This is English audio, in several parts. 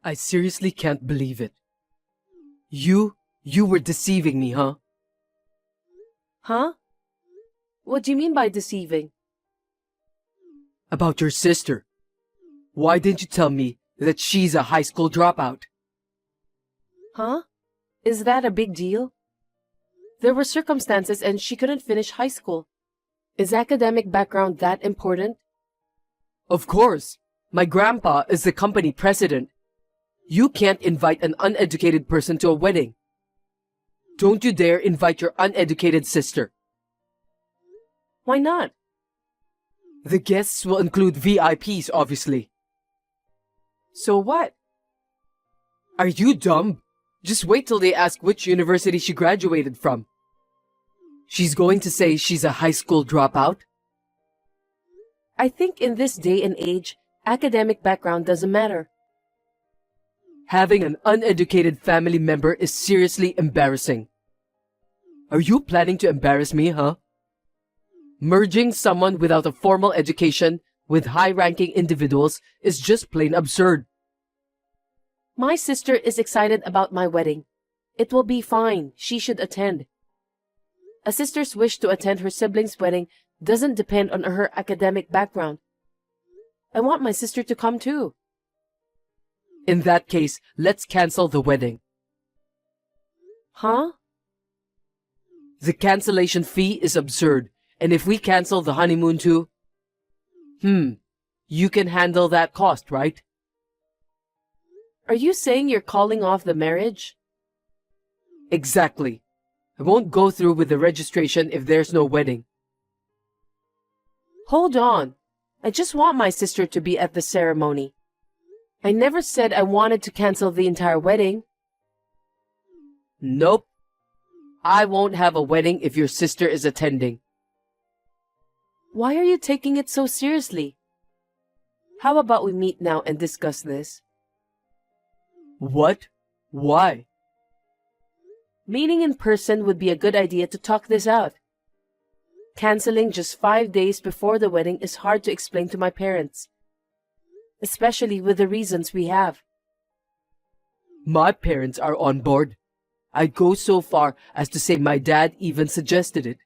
I seriously can't believe it. You were deceiving me, huh? Huh? What do you mean by deceiving? About your sister. Why didn't you tell me that she's a high school dropout? Huh? Is that a big deal? There were circumstances and she couldn't finish high school. Is academic background that important? Of course. My grandpa is the company president. You can't invite an uneducated person to a wedding. Don't you dare invite your uneducated sister. Why not? The guests will include VIPs, obviously. So what? Are you dumb? Just wait till they ask which university she graduated from. She's going to say she's a high school dropout? I think in this day and age, academic background doesn't matter. Having an uneducated family member is seriously embarrassing. Are you planning to embarrass me, huh? Merging someone without a formal education with high-ranking individuals is just plain absurd. My sister is excited about my wedding. It will be fine. She should attend. A sister's wish to attend her sibling's wedding doesn't depend on her academic background. I want my sister to come too. In that case, let's cancel the wedding. Huh? The cancellation fee is absurd, and if we cancel the honeymoon too... you can handle that cost, right? Are you saying you're calling off the marriage? Exactly. I won't go through with the registration if there's no wedding. Hold on. I just want my sister to be at the ceremony. I never said I wanted to cancel the entire wedding. Nope. I won't have a wedding if your sister is attending. Why are you taking it so seriously? How about we meet now and discuss this? What? Why? Meeting in person would be a good idea to talk this out. Canceling just 5 days before the wedding is hard to explain to my parents, especially with the reasons we have. My parents are on board. I'd go so far as to say my dad even suggested it.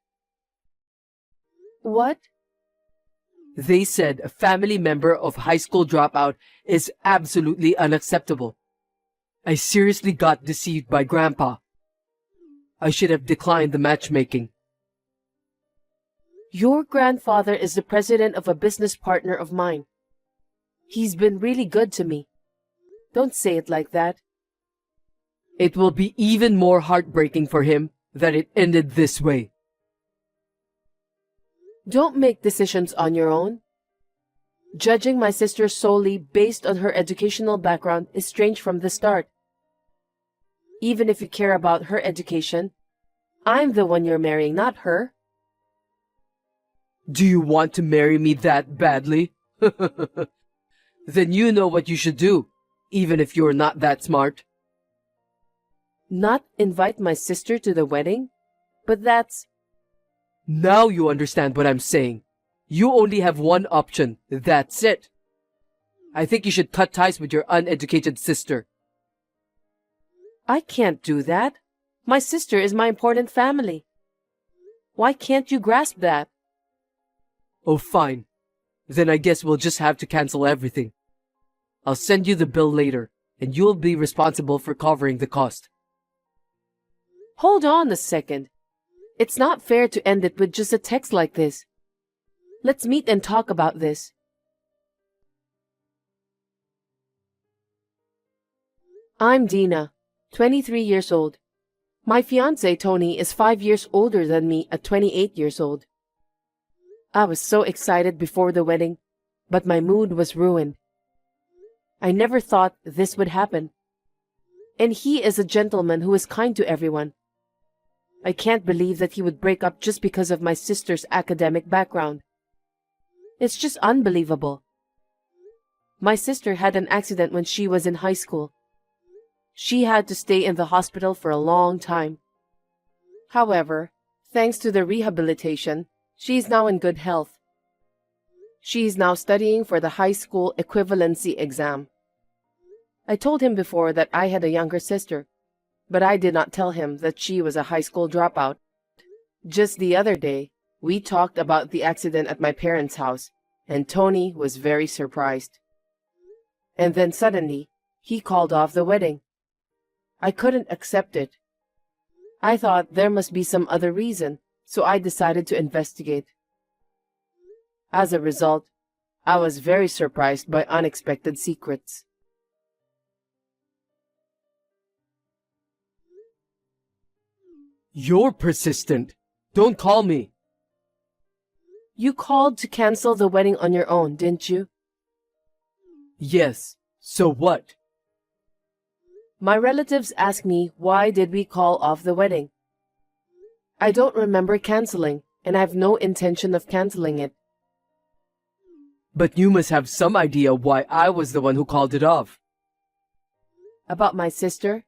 What? They said a family member of high school dropout is absolutely unacceptable. I seriously got deceived by Grandpa. I should have declined the matchmaking. Your grandfather is the president of a business partner of mine. He's been really good to me. Don't say it like that. It will be even more heartbreaking for him that it ended this way. Don't make decisions on your own. Judging my sister solely based on her educational background is strange from the start. Even if you care about her education, I'm the one you're marrying, not her. Do you want to marry me that badly? Then you know what you should do, even if you're not that smart. Not invite my sister to the wedding? But that's... Now you understand what I'm saying. You only have one option. That's it. I think you should cut ties with your uneducated sister. I can't do that. My sister is my important family. Why can't you grasp that? Oh, fine. Then I guess we'll just have to cancel everything. I'll send you the bill later, and you'll be responsible for covering the cost. Hold on a second. It's not fair to end it with just a text like this. Let's meet and talk about this. I'm Dina, 23 years old. My fiancé, Tony, is 5 years older than me at 28 years old. I was so excited before the wedding, but my mood was ruined. I never thought this would happen. And he is a gentleman who is kind to everyone. I can't believe that he would break up just because of my sister's academic background. It's just unbelievable. My sister had an accident when she was in high school. She had to stay in the hospital for a long time. However, thanks to the rehabilitation, she is now in good health. She is now studying for the high school equivalency exam. I told him before that I had a younger sister, but I did not tell him that she was a high school dropout. Just the other day, we talked about the accident at my parents' house, and Tony was very surprised. And then suddenly, he called off the wedding. I couldn't accept it. I thought there must be some other reason, so I decided to investigate. As a result, I was very surprised by unexpected secrets. You're persistent. Don't call me. You called to cancel the wedding on your own, didn't you? Yes. So what? My relatives asked me why did we call off the wedding. I don't remember canceling, and I have no intention of canceling it. But you must have some idea why I was the one who called it off. About my sister?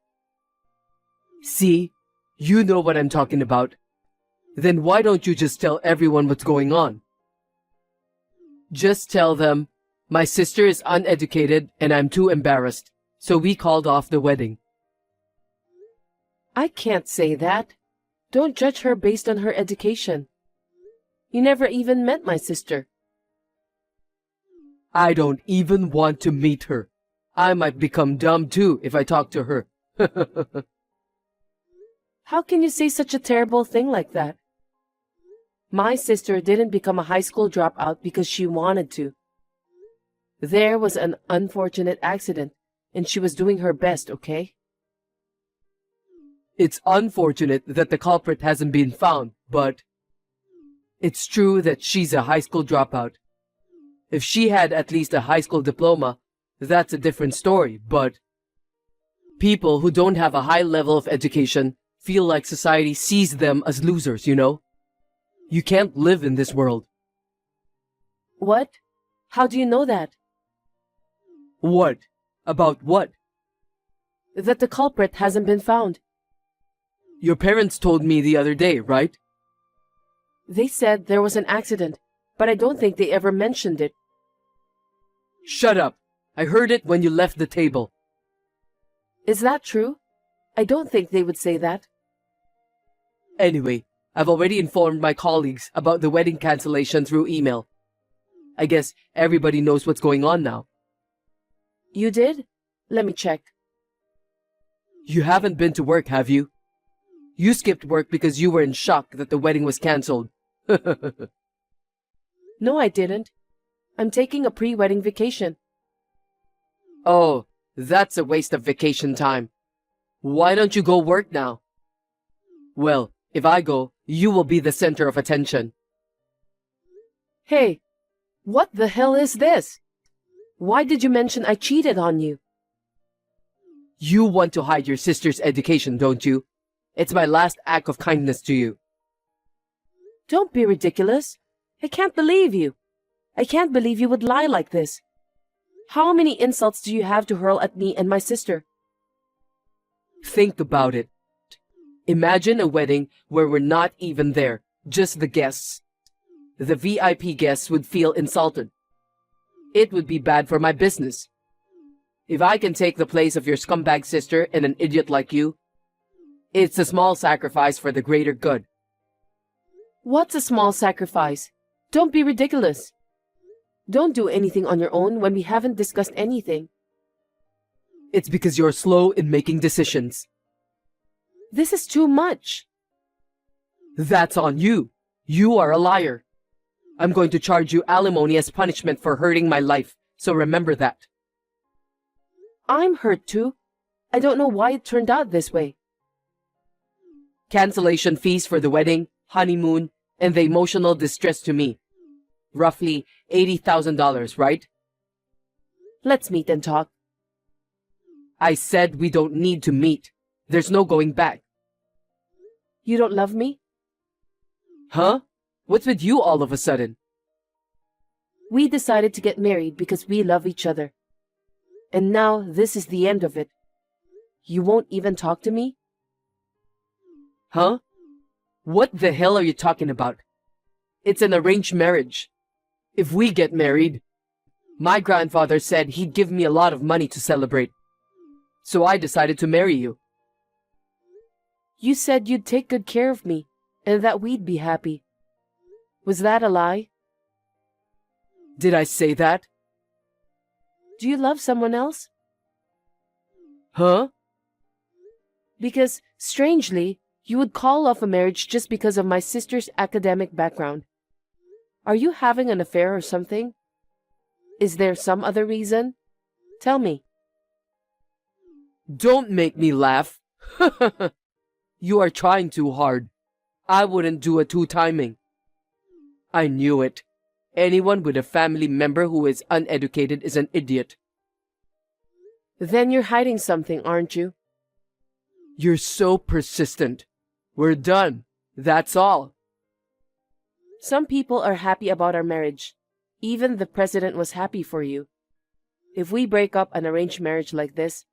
See? You know what I'm talking about. Then why don't you just tell everyone what's going on? Just tell them, my sister is uneducated and I'm too embarrassed, so we called off the wedding. I can't say that. Don't judge her based on her education. You never even met my sister. I don't even want to meet her. I might become dumb too if I talk to her. How can you say such a terrible thing like that? My sister didn't become a high school dropout because she wanted to. There was an unfortunate accident, and she was doing her best, okay? It's unfortunate that the culprit hasn't been found, but it's true that she's a high school dropout. If she had at least a high school diploma, that's a different story, but people who don't have a high level of education feel like society sees them as losers, you know? You can't live in this world. What? How do you know that? What? About what? That the culprit hasn't been found. Your parents told me the other day, right? They said there was an accident, but I don't think they ever mentioned it. Shut up! I heard it when you left the table. Is that true? I don't think they would say that. Anyway, I've already informed my colleagues about the wedding cancellation through email. I guess everybody knows what's going on now. You did? Let me check. You haven't been to work, have you? You skipped work because you were in shock that the wedding was cancelled. No, I didn't. I'm taking a pre-wedding vacation. Oh, that's a waste of vacation time. Why don't you go work now? Well, if I go, you will be the center of attention. Hey, what the hell is this? Why did you mention I cheated on you? You want to hide your sister's education, don't you? It's my last act of kindness to you. Don't be ridiculous. I can't believe you. I can't believe you would lie like this. How many insults do you have to hurl at me and my sister? Think about it. Imagine a wedding where we're not even there, just the guests. The VIP guests would feel insulted. It would be bad for my business. If I can take the place of your scumbag sister and an idiot like you, it's a small sacrifice for the greater good. What's a small sacrifice? Don't be ridiculous. Don't do anything on your own when we haven't discussed anything. It's because you're slow in making decisions. This is too much. That's on you. You are a liar. I'm going to charge you alimony as punishment for hurting my life, so remember that. I'm hurt too. I don't know why it turned out this way. Cancellation fees for the wedding, honeymoon, and the emotional distress to me. Roughly $80,000, right? Let's meet and talk. I said we don't need to meet. There's no going back. You don't love me? Huh? What's with you all of a sudden? We decided to get married because we love each other. And now this is the end of it. You won't even talk to me? Huh? What the hell are you talking about? It's an arranged marriage. If we get married, my grandfather said he'd give me a lot of money to celebrate. So I decided to marry you. You said you'd take good care of me and that we'd be happy. Was that a lie? Did I say that? Do you love someone else? Huh? Because, strangely, you would call off a marriage just because of my sister's academic background. Are you having an affair or something? Is there some other reason? Tell me. Don't make me laugh. You are trying too hard. I wouldn't do a two-timing. I knew it. Anyone with a family member who is uneducated is an idiot. Then you're hiding something, aren't you? You're so persistent. We're done. That's all. Some people are happy about our marriage. Even the president was happy for you. If we break up an arranged marriage like this,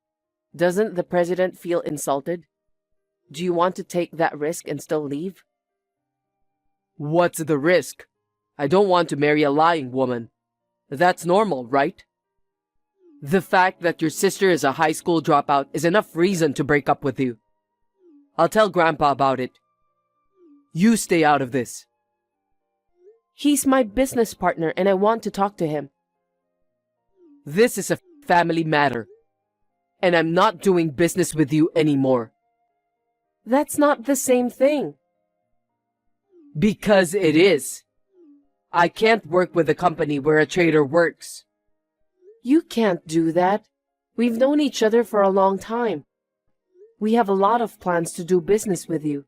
doesn't the president feel insulted? Do you want to take that risk and still leave? What's the risk? I don't want to marry a lying woman. That's normal, right? The fact that your sister is a high school dropout is enough reason to break up with you. I'll tell Grandpa about it. You stay out of this. He's my business partner and I want to talk to him. This is a family matter, and I'm not doing business with you anymore. That's not the same thing. Because it is. I can't work with a company where a trader works. You can't do that. We've known each other for a long time. We have a lot of plans to do business with you.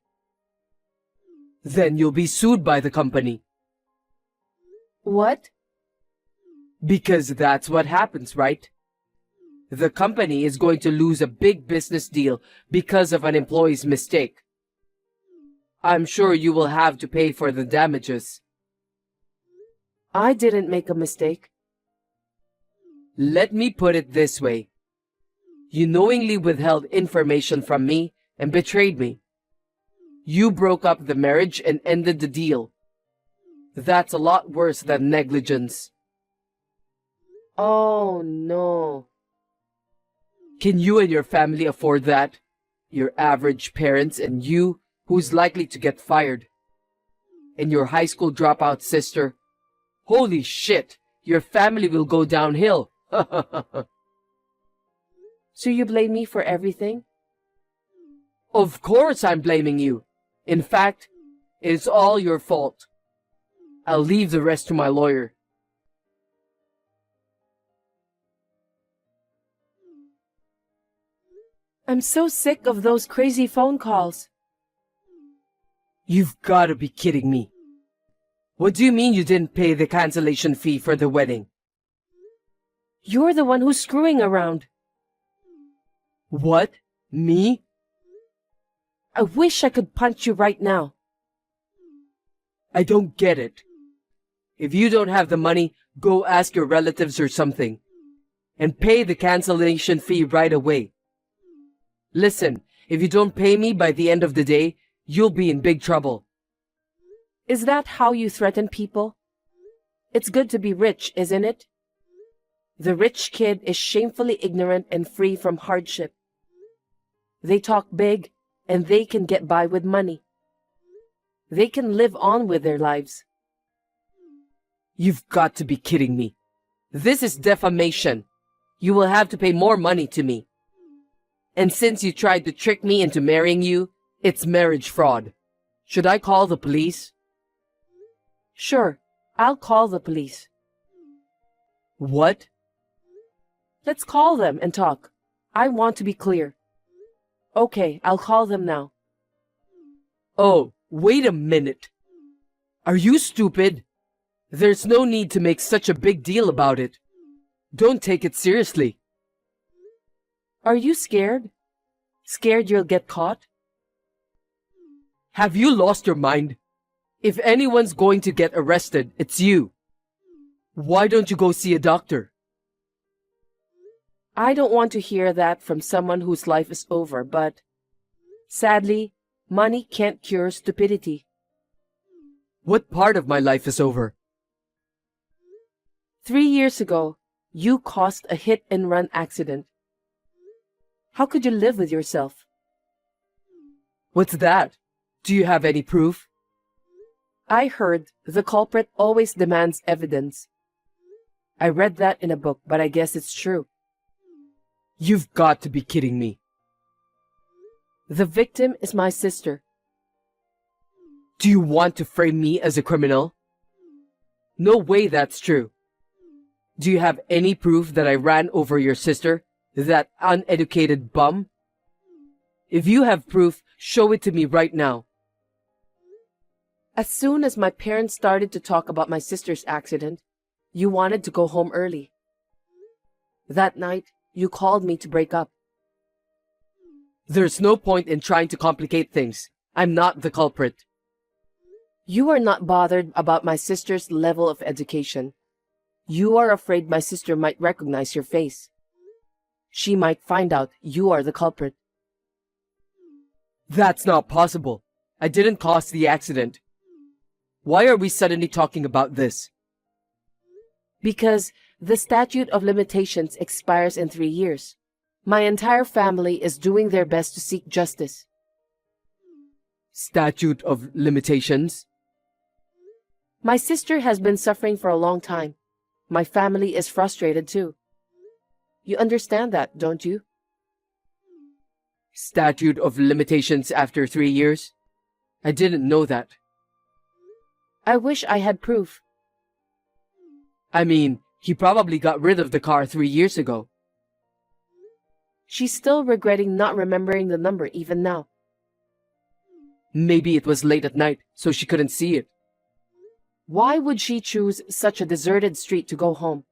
Then you'll be sued by the company. What? Because that's what happens, right? The company is going to lose a big business deal because of an employee's mistake. I'm sure you will have to pay for the damages. I didn't make a mistake. Let me put it this way. You knowingly withheld information from me and betrayed me. You broke up the marriage and ended the deal. That's a lot worse than negligence. Oh, no. Can you and your family afford that? Your average parents and you, who's likely to get fired. And your high school dropout sister. Holy shit, your family will go downhill. So you blame me for everything? Of course I'm blaming you. In fact, it's all your fault. I'll leave the rest to my lawyer. I'm so sick of those crazy phone calls. You've got to be kidding me. What do you mean you didn't pay the cancellation fee for the wedding? You're the one who's screwing around. What? Me? I wish I could punch you right now. I don't get it. If you don't have the money, go ask your relatives or something. And pay the cancellation fee right away. Listen, if you don't pay me by the end of the day, you'll be in big trouble. Is that how you threaten people? It's good to be rich, isn't it? The rich kid is shamefully ignorant and free from hardship. They talk big, and they can get by with money. They can live on with their lives. You've got to be kidding me. This is defamation. You will have to pay more money to me. And since you tried to trick me into marrying you, it's marriage fraud. Should I call the police? Sure, I'll call the police. What? Let's call them and talk. I want to be clear. Okay, I'll call them now. Oh, wait a minute. Are you stupid? There's no need to make such a big deal about it. Don't take it seriously. Are you scared? Scared you'll get caught? Have you lost your mind? If anyone's going to get arrested, it's you. Why don't you go see a doctor? I don't want to hear that from someone whose life is over, but sadly, money can't cure stupidity. What part of my life is over? 3 years ago, you caused a hit-and-run accident. How could you live with yourself? What's that? Do you have any proof? I heard the culprit always demands evidence. I read that in a book, but I guess it's true. You've got to be kidding me. The victim is my sister. Do you want to frame me as a criminal? No way that's true. Do you have any proof that I ran over your sister, that uneducated bum? If you have proof, show it to me right now. As soon as my parents started to talk about my sister's accident, you wanted to go home early. That night, you called me to break up. There's no point in trying to complicate things. I'm not the culprit. You are not bothered about my sister's level of education. You are afraid my sister might recognize your face. She might find out you are the culprit. That's not possible. I didn't cause the accident. Why are we suddenly talking about this? Because the statute of limitations expires in 3 years. My entire family is doing their best to seek justice. Statute of limitations? My sister has been suffering for a long time. My family is frustrated too. You understand that, don't you? Statute of limitations after 3 years? I didn't know that. I wish I had proof. I mean, he probably got rid of the car 3 years ago. She's still regretting not remembering the number even now. Maybe it was late at night, so she couldn't see it. Why would she choose such a deserted street to go home?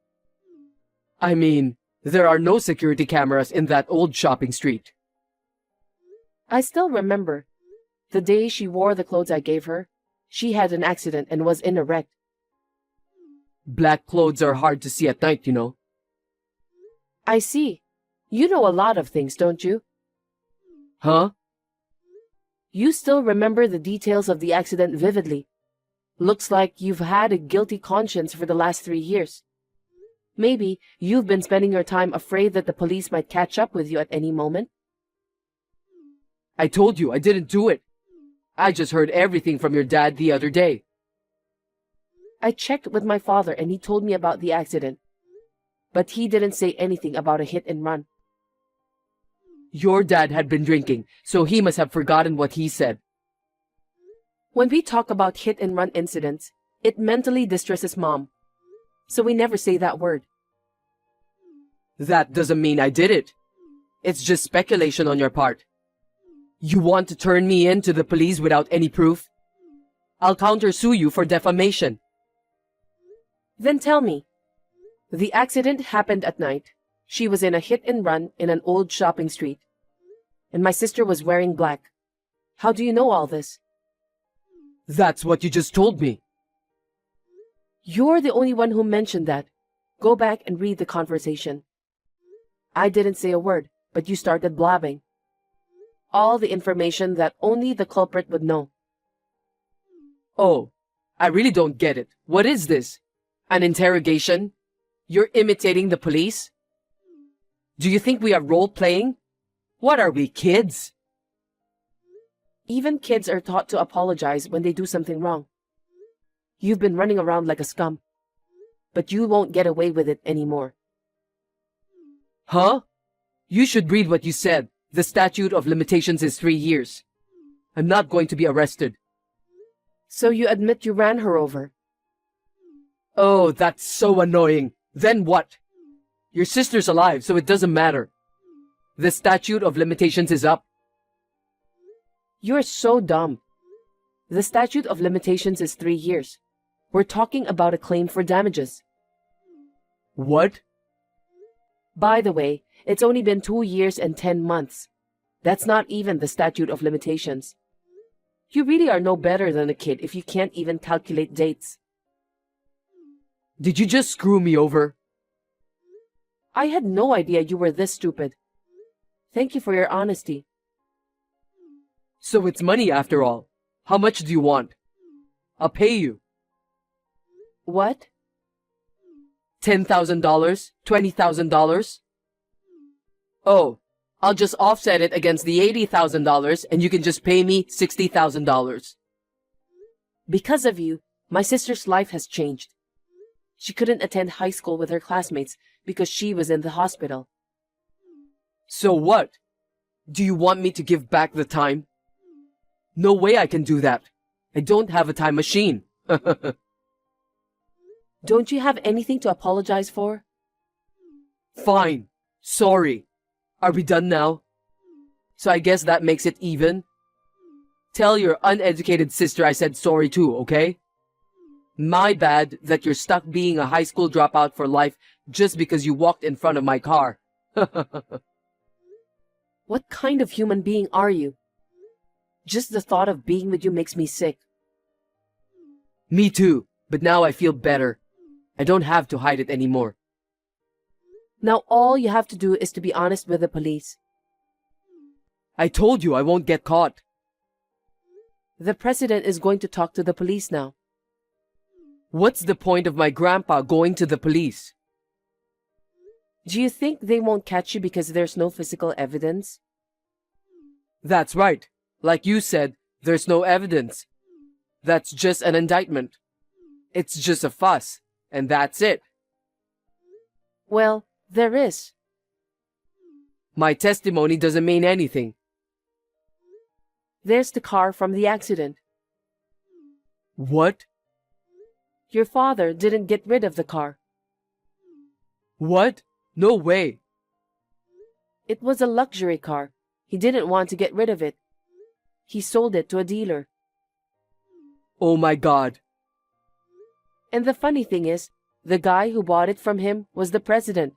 I mean, there are no security cameras in that old shopping street. I still remember. The day she wore the clothes I gave her, she had an accident and was in a wreck. Black clothes are hard to see at night, you know. I see. You know a lot of things, don't you? Huh? You still remember the details of the accident vividly. Looks like you've had a guilty conscience for the last 3 years. Maybe you've been spending your time afraid that the police might catch up with you at any moment. I told you I didn't do it. I just heard everything from your dad the other day. I checked with my father and he told me about the accident. But he didn't say anything about a hit and run. Your dad had been drinking, so he must have forgotten what he said. When we talk about hit and run incidents, it mentally distresses Mom. So we never say that word. That doesn't mean I did it. It's just speculation on your part. You want to turn me in to the police without any proof? I'll countersue you for defamation. Then tell me. The accident happened at night. She was in a hit and run in an old shopping street. And my sister was wearing black. How do you know all this? That's what you just told me. You're the only one who mentioned that. Go back and read the conversation. I didn't say a word, but you started blabbing. All the information that only the culprit would know. Oh, I really don't get it. What is this? An interrogation? You're imitating the police? Do you think we are role-playing? What are we, kids? Even kids are taught to apologize when they do something wrong. You've been running around like a scum. But you won't get away with it anymore. Huh? You should read what you said. The statute of limitations is 3 years. I'm not going to be arrested. So you admit you ran her over? Oh, that's so annoying. Then what? Your sister's alive, so it doesn't matter. The statute of limitations is up. You're so dumb. The statute of limitations is 3 years. We're talking about a claim for damages. What? By the way, it's only been 2 years and 10 months. That's not even the statute of limitations. You really are no better than a kid if you can't even calculate dates. Did you just screw me over? I had no idea you were this stupid. Thank you for your honesty. So it's money after all. How much do you want? I'll pay you. What? $10,000? $20,000? Oh, I'll just offset it against the $80,000 and you can just pay me $60,000. Because of you, my sister's life has changed. She couldn't attend high school with her classmates because she was in the hospital. So what? Do you want me to give back the time? No way I can do that. I don't have a time machine. Don't you have anything to apologize for? Fine. Sorry. Are we done now? So I guess that makes it even? Tell your uneducated sister I said sorry too, okay? My bad that you're stuck being a high school dropout for life just because you walked in front of my car. What kind of human being are you? Just the thought of being with you makes me sick. Me too, but now I feel better. I don't have to hide it anymore. Now all you have to do is to be honest with the police. I told you I won't get caught. The president is going to talk to the police now. What's the point of my grandpa going to the police? Do you think they won't catch you because there's no physical evidence? That's right. Like you said, there's no evidence. That's just an indictment. It's just a fuss, and that's it. Well, there is. My testimony doesn't mean anything. There's the car from the accident. What? Your father didn't get rid of the car. What? No way. It was a luxury car. He didn't want to get rid of it. He sold it to a dealer. Oh my God. And the funny thing is, the guy who bought it from him was the president.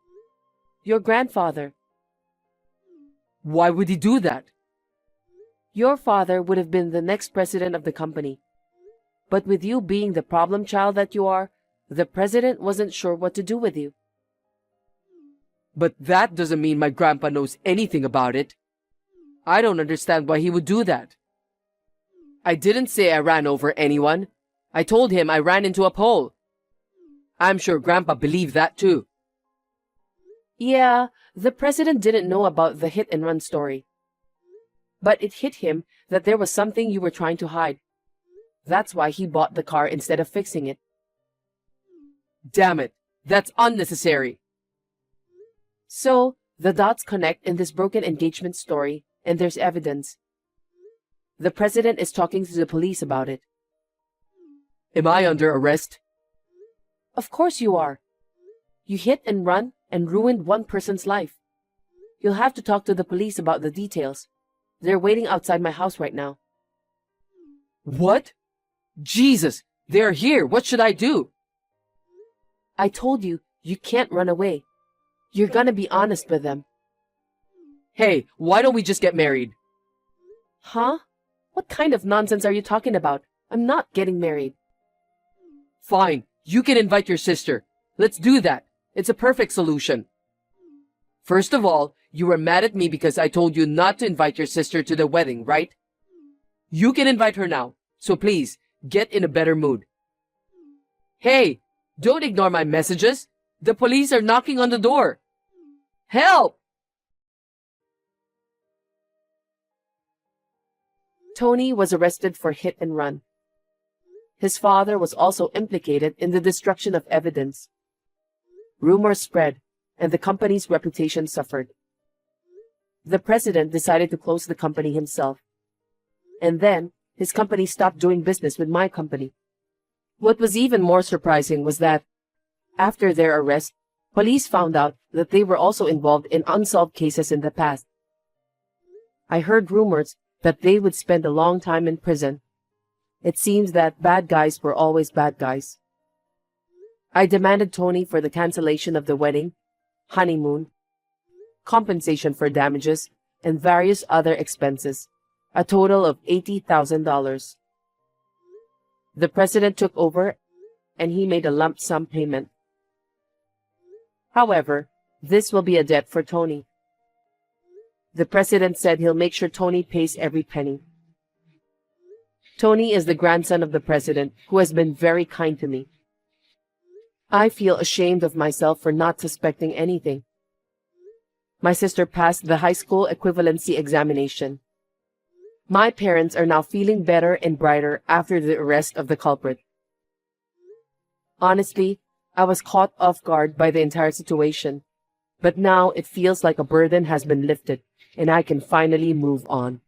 Your grandfather. Why would he do that? Your father would have been the next president of the company. But with you being the problem child that you are, the president wasn't sure what to do with you. But that doesn't mean my grandpa knows anything about it. I don't understand why he would do that. I didn't say I ran over anyone. I told him I ran into a pole. I'm sure Grandpa believed that too. Yeah, the president didn't know about the hit and run story. But it hit him that there was something you were trying to hide. That's why he bought the car instead of fixing it. Damn it, that's unnecessary. So, the dots connect in this broken engagement story, and there's evidence. The president is talking to the police about it. Am I under arrest? Of course you are. You hit and run and ruined one person's life. You'll have to talk to the police about the details. They're waiting outside my house right now. What? Jesus, they're here. What should I do? I told you, you can't run away. You're gonna be honest with them. Hey, why don't we just get married? Huh? What kind of nonsense are you talking about? I'm not getting married. Fine, you can invite your sister. Let's do that. It's a perfect solution. First of all, you were mad at me because I told you not to invite your sister to the wedding, right? You can invite her now, so please, get in a better mood. Hey, don't ignore my messages. The police are knocking on the door. Help! Tony was arrested for hit and run. His father was also implicated in the destruction of evidence. Rumors spread, and the company's reputation suffered. The president decided to close the company himself. And then, his company stopped doing business with my company. What was even more surprising was that, after their arrest, police found out that they were also involved in unsolved cases in the past. I heard rumors that they would spend a long time in prison. It seems that bad guys were always bad guys. I demanded Tony for the cancellation of the wedding, honeymoon, compensation for damages, and various other expenses, a total of $80,000. The president took over and he made a lump sum payment. However, this will be a debt for Tony. The president said he'll make sure Tony pays every penny. Tony is the grandson of the president who has been very kind to me. I feel ashamed of myself for not suspecting anything. My sister passed the high school equivalency examination. My parents are now feeling better and brighter after the arrest of the culprit. Honestly, I was caught off guard by the entire situation, but now it feels like a burden has been lifted and I can finally move on.